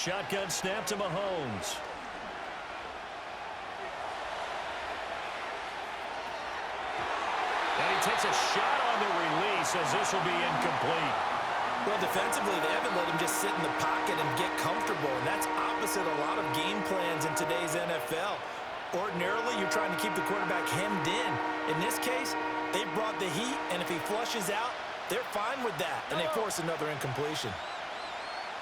Shotgun snap to Mahomes. And he takes a shot on the release as this will be incomplete. Well, defensively, they haven't let him just sit in the pocket and get comfortable, and that's opposite a lot of game plans in today's NFL. Ordinarily, you're trying to keep the quarterback hemmed in. In this case, they brought the heat, and if he flushes out, they're fine with that, and they force another incompletion.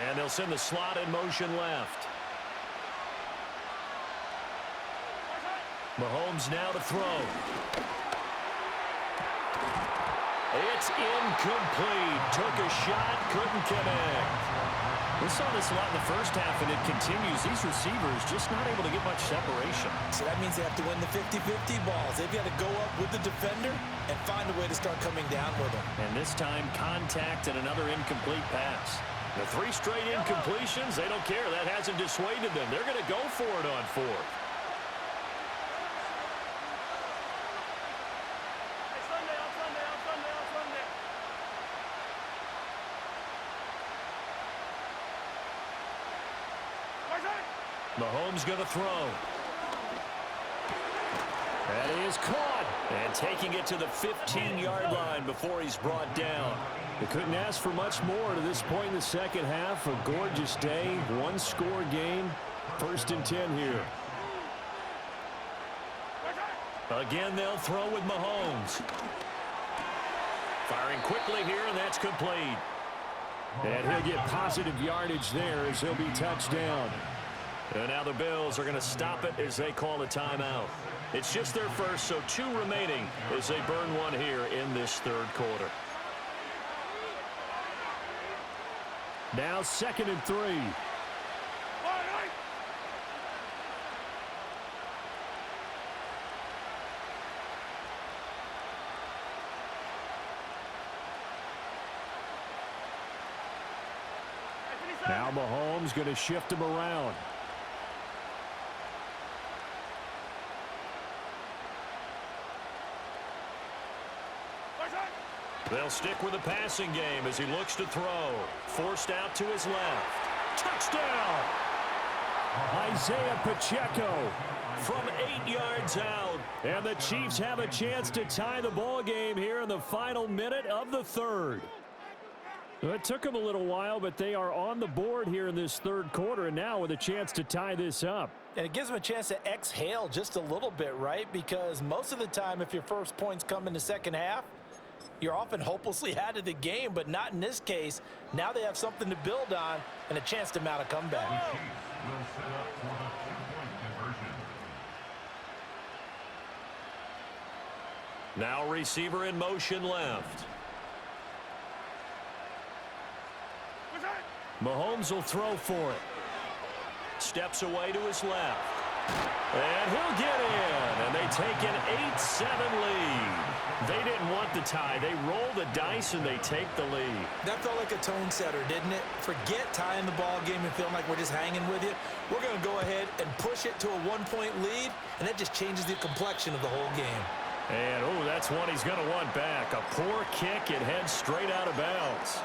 And they'll send the slot in motion left. Mahomes now to throw. It's incomplete. Took a shot, couldn't connect. We saw this a lot in the first half, and it continues. These receivers just not able to get much separation. So that means they have to win the 50-50 balls. They've got to go up with the defender and find a way to start coming down with them. And this time, contact and another incomplete pass. The 3 straight incompletions, they don't care. That hasn't dissuaded them. They're going to go for it on 4th. Mahomes going to throw. That is caught. And taking it to the 15-yard line before he's brought down. They couldn't ask for much more to this point in the second half. A gorgeous day, 1-score game. 1st and 10 here. Again, they'll throw with Mahomes. Firing quickly here, and that's complete. And he'll get positive yardage there as he'll be touched down. And now the Bills are going to stop it as they call a timeout. It's just their first, so 2 remaining as they burn one here in this 3rd quarter. Now 2nd and 3. Now Mahomes going to shift him around. They'll stick with the passing game as he looks to throw. Forced out to his left. Touchdown! Isaiah Pacheco from 8 yards out. And the Chiefs have a chance to tie the ball game here in the final minute of the 3rd. It took them a little while, but they are on the board here in this 3rd quarter, and now with a chance to tie this up. And it gives them a chance to exhale just a little bit, right? Because most of the time, if your first points come in the second half, you're often hopelessly out of the game, but not in this case. Now they have something to build on and a chance to mount a comeback. Now receiver in motion left. Mahomes will throw for it. Steps away to his left. And he'll get in. And they take an 8-7 lead. They didn't want the tie. They roll the dice and they take the lead. That felt like a tone setter, didn't it? Forget tying the ball game and feeling like we're just hanging with you. We're going to go ahead and push it to a 1-point lead, and that just changes the complexion of the whole game. And, oh, that's one he's going to want back. A poor kick. It heads straight out of bounds.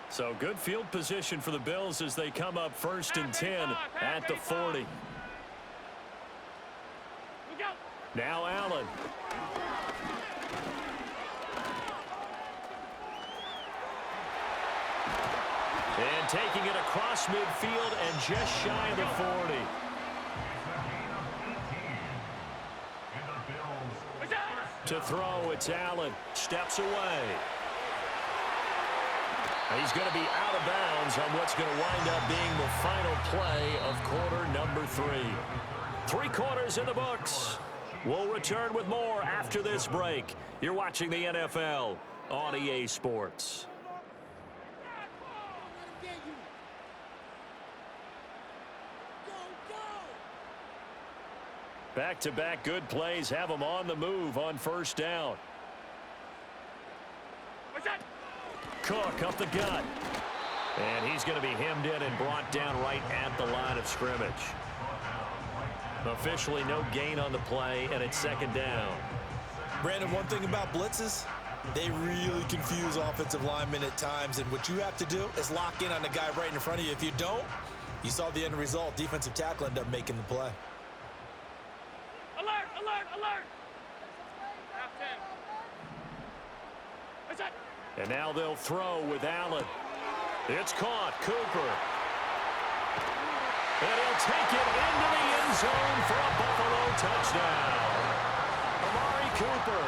So good field position for the Bills as they come up 1st and 10 at the 40. Now Allen. And taking it across midfield and just shy of the 40. To throw, it's Allen. Steps away. He's going to be out of bounds on what's going to wind up being the final play of quarter number 3. 3 quarters in the books. We'll return with more after this break. You're watching the NFL on EA Sports. Back-to-back good plays have them on the move on 1st down. Cook up the gut. And he's going to be hemmed in and brought down right at the line of scrimmage. Officially no gain on the play, and it's 2nd down. Brandon, one thing about blitzes, They really confuse offensive linemen at times, and what you have to do is lock in on the guy right in front of you. If you don't, you saw the end result. Defensive tackle ended up making the play. Alert, alert, alert! Half 10. And now they'll throw with Allen. It's caught. Cooper. And he'll take it into the end zone for a Buffalo touchdown. Amari Cooper,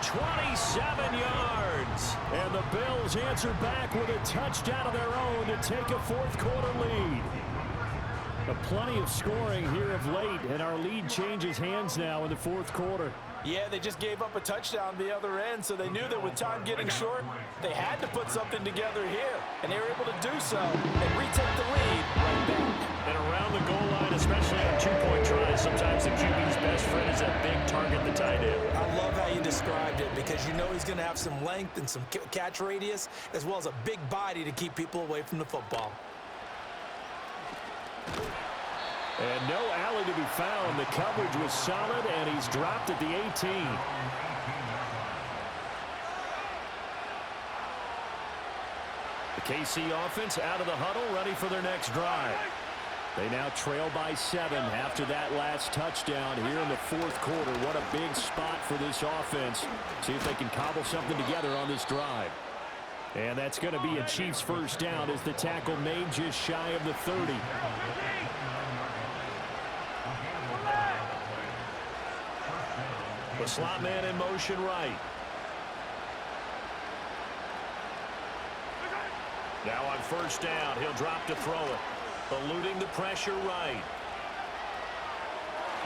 27 yards. And the Bills answer back with a touchdown of their own to take a fourth-quarter lead. Plenty of scoring here of late, and our lead changes hands now in the fourth quarter. Yeah, they just gave up a touchdown the other end, so they knew that with time getting short, they had to put something together here, and they were able to do so and retake the lead right back. And around the goal line, especially on two-point tries, sometimes the QB's best friend is that big target, the tight end. I love how you described it because you know he's going to have some length and some catch radius as well as a big body to keep people away from the football. And no Allen to be found. The coverage was solid, and he's dropped at the 18. The KC offense out of the huddle, ready for their next drive. They now trail by 7 after that last touchdown here in the fourth quarter. What a big spot for this offense. See if they can cobble something together on this drive. And that's going to be a Chiefs first down as the tackle made just shy of the 30. The slot man in motion right. Now on first down, he'll drop to throw it. Eluding the pressure right.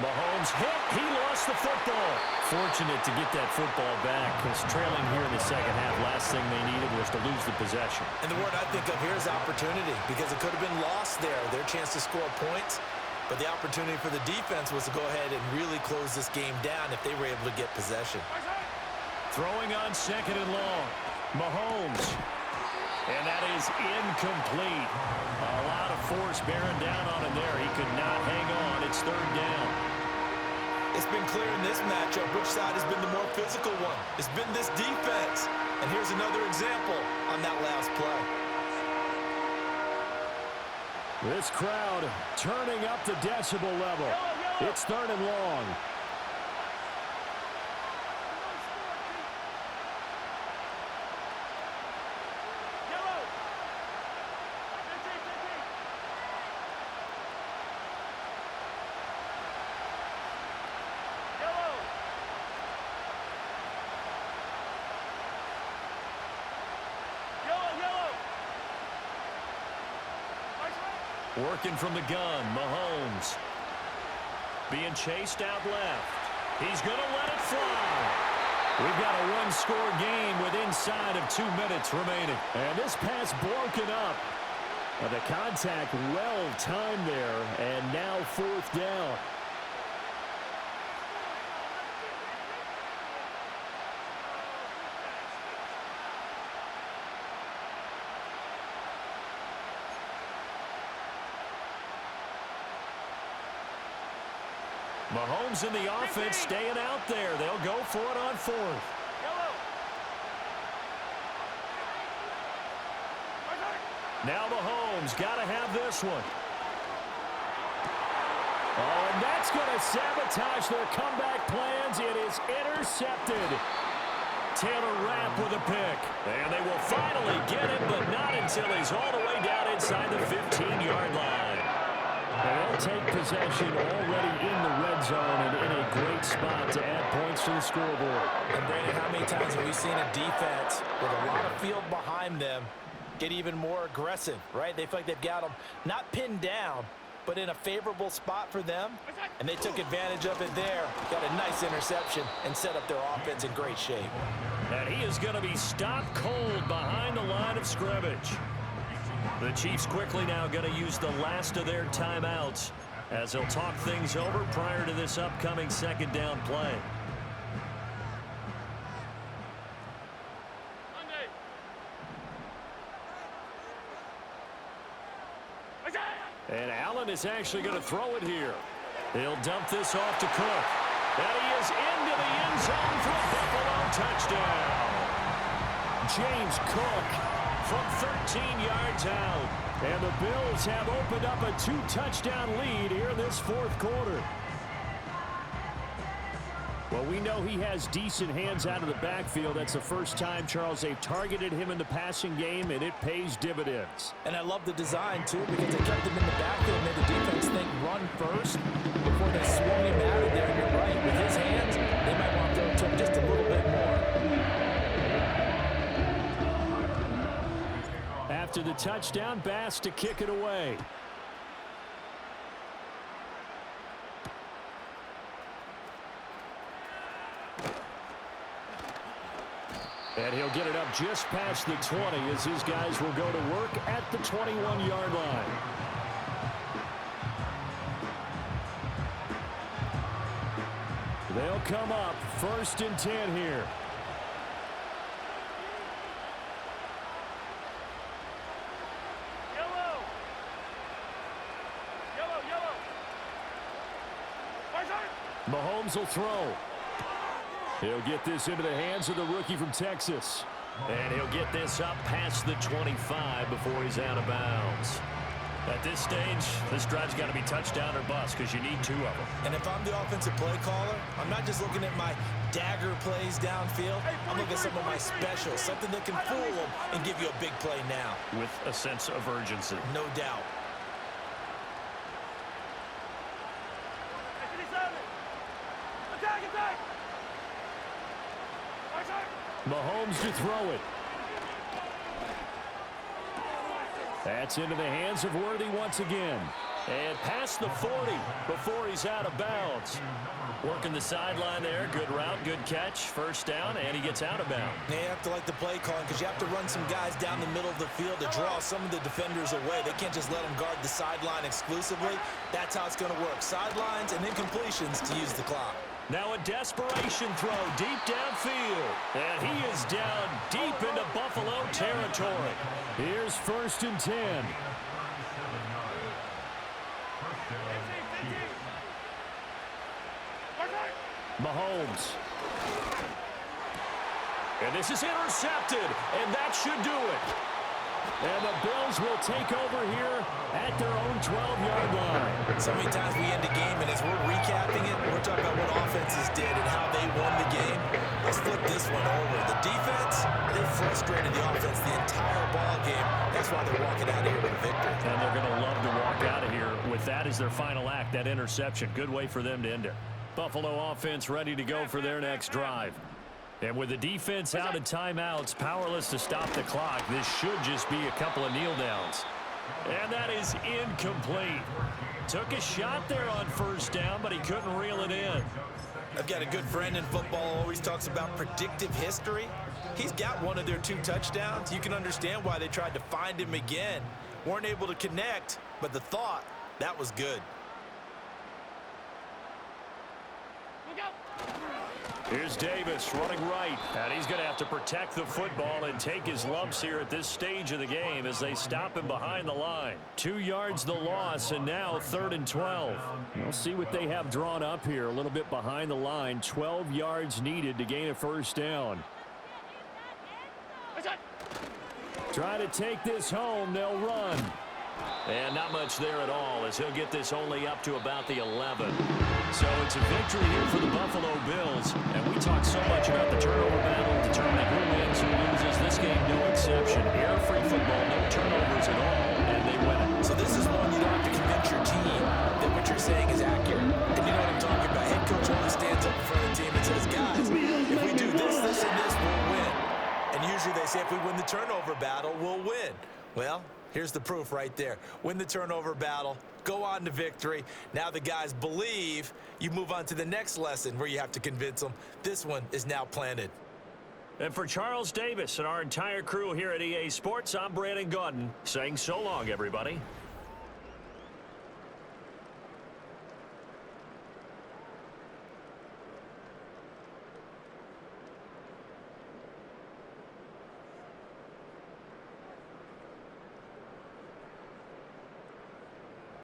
Mahomes hit. He lost the football. Fortunate to get that football back because trailing here in the second half, last thing they needed was to lose the possession. And the word I think of here is opportunity because it could have been lost there, their chance to score points. But the opportunity for the defense was to go ahead and really close this game down if they were able to get possession. Throwing on second and long. Mahomes. And that is incomplete. A lot of force bearing down on him there. He could not hang on. It's third down. It's been clear in this matchup which side has been the more physical one. It's been this defense. And here's another example on that last play. This crowd turning up the decibel level. It's third and long. Working from the gun, Mahomes. Being chased out left. He's going to let it fly. We've got a one-score game with inside of 2 minutes remaining. And this pass broken up. The contact well timed there, and now fourth down. Mahomes and the offense staying out there. They'll go for it on fourth. Now Mahomes got to have this one. Oh, and that's going to sabotage their comeback plans. It is intercepted. Taylor Rapp with a pick. And they will finally get it, but not until he's all the way down inside the 15-yard line. They'll take possession already in the red zone and in a great spot to add points to the scoreboard. And Brandon, how many times have we seen a defense with a lot of field behind them get even more aggressive, right? They feel like they've got them not pinned down, but in a favorable spot for them. And they took advantage of it there. Got a nice interception and set up their offense in great shape. And he is going to be stopped cold behind the line of scrimmage. The Chiefs quickly now going to use the last of their timeouts as they'll talk things over prior to this upcoming second down play. And Allen is actually going to throw it here. He'll dump this off to Cook. And he is into the end zone for a Buffalo touchdown. James Cook from 13 yards out. And the Bills have opened up a 2-touchdown lead here in this fourth quarter. Well, we know he has decent hands out of the backfield. That's the first time, Charles, they've targeted him in the passing game, and it pays dividends. And I love the design, too, because they kept him in the backfield and made the defense think run first before they swung him out of there. And you're right, with his hands, they might want to throw to him just a little bit more. After the touchdown, Bass to kick it away. And he'll get it up just past the 20 as his guys will go to work at the 21-yard line. They'll come up 1st and 10 here. Mahomes will throw. He'll get this into the hands of the rookie from Texas. And he'll get this up past the 25 before he's out of bounds. At this stage, this drive's got to be touchdown or bust because you need 2 of them. And if I'm the offensive play caller, I'm not just looking at my dagger plays downfield. I'm looking at some of my specials, something that can fool them and give you a big play now. With a sense of urgency. No doubt. Mahomes to throw it. That's into the hands of Worthy once again. And past the 40 before he's out of bounds. Working the sideline there. Good route, good catch. First down, and he gets out of bounds. You have to like the play calling because you have to run some guys down the middle of the field to draw some of the defenders away. They can't just let them guard the sideline exclusively. That's how it's going to work. Sidelines and incompletions to use the clock. Now a desperation throw deep downfield. And he is down deep into Buffalo territory. Here's 1st and 10. Mahomes. And this is intercepted. And that should do it. And the Bills will take over here at their own 12-yard line. So many times we end the game, and as we're recapping it, we're talking about what offenses did and how they won the game. Let's flip this one over. The defense, they frustrated the offense the entire ball game. That's why they're walking out of here with a victory. And they're going to love to walk out of here with that as their final act, that interception. Good way for them to end it. Buffalo offense ready to go for their next drive. And with the defense out of timeouts, powerless to stop the clock, this should just be a couple of kneel downs. And that is incomplete. Took a shot there on 1st down, but he couldn't reel it in. I've got a good friend in football who always talks about predictive history. He's got one of their 2 touchdowns. You can understand why they tried to find him again. Weren't able to connect, but the thought, that was good. Here's Davis running right, and he's going to have to protect the football and take his lumps here at this stage of the game as they stop him behind the line. 2 yards the loss, and now 3rd and 12. We'll see what they have drawn up here a little bit behind the line. 12 yards needed to gain a 1st down. Try to take this home, they'll run. And not much there at all as he'll get this only up to about the 11. So it's a victory here for the Buffalo Bills. And we talk so much about the turnover battle, determining who wins, who loses. This game, no exception. Air-free football, no turnovers at all, and they win it. So this is one you don't have to convince your team that what you're saying is accurate. And you know what I'm talking about. Head coach only stands up in front of the team and says, guys, if we do this, this, and this, we'll win. And usually they say if we win the turnover battle, we'll win. Well, here's the proof right there. Win the turnover battle, go on to victory. Now the guys believe. You move on to the next lesson where you have to convince them. This one is now planted. And for Charles Davis and our entire crew here at EA Sports, I'm Brandon Gaudin saying so long, everybody.